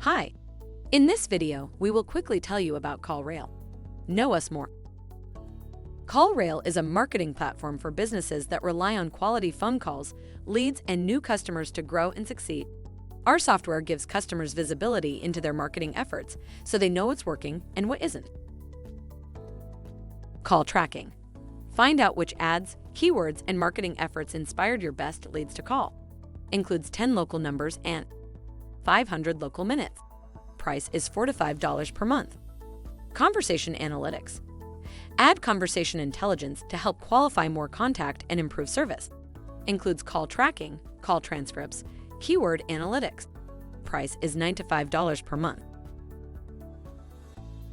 Hi! In this video, we will quickly tell you about CallRail. Know us more. CallRail is a marketing platform for businesses that rely on quality phone calls, leads, and new customers to grow and succeed. Our software gives customers visibility into their marketing efforts so they know what's working and what isn't. Call tracking. Find out which ads, keywords, and marketing efforts inspired your best leads to call. Includes 10 local numbers and 500 local minutes. Price is $4 to $5 per month. Conversation analytics. Add conversation intelligence to help qualify more contact and improve service. Includes call tracking, call transcripts, keyword analytics. Price is $9 to $5 per month.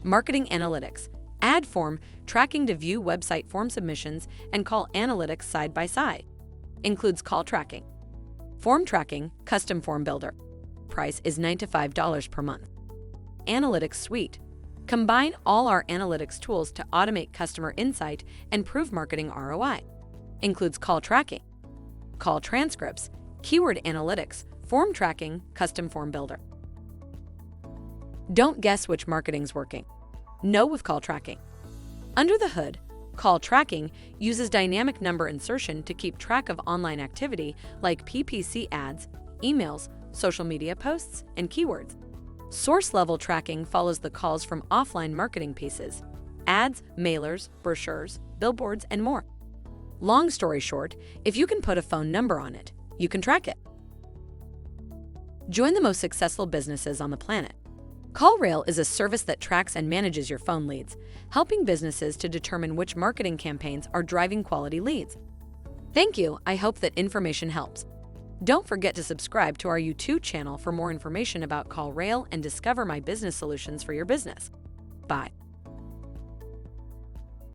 Marketing analytics. Add form tracking to view website form submissions and call analytics side by side. Includes call tracking. Form tracking, custom form builder. Price is $9 to $5 per month. Analytics suite. Combine all our analytics tools to automate customer insight and prove marketing ROI. Includes call tracking, call transcripts, keyword analytics, form tracking, custom form builder. Don't guess which marketing's working. Know with call tracking. Under the hood, call tracking uses dynamic number insertion to keep track of online activity like PPC ads, emails, social media posts, and keywords. Source-level tracking follows the calls from offline marketing pieces, ads, mailers, brochures, billboards, and more. Long story short, if you can put a phone number on it, you can track it. Join the most successful businesses on the planet. CallRail is a service that tracks and manages your phone leads, helping businesses to determine which marketing campaigns are driving quality leads. Thank you. I hope that information helps. Don't forget to subscribe to our YouTube channel for more information about CallRail and discover my business solutions for your business. Bye.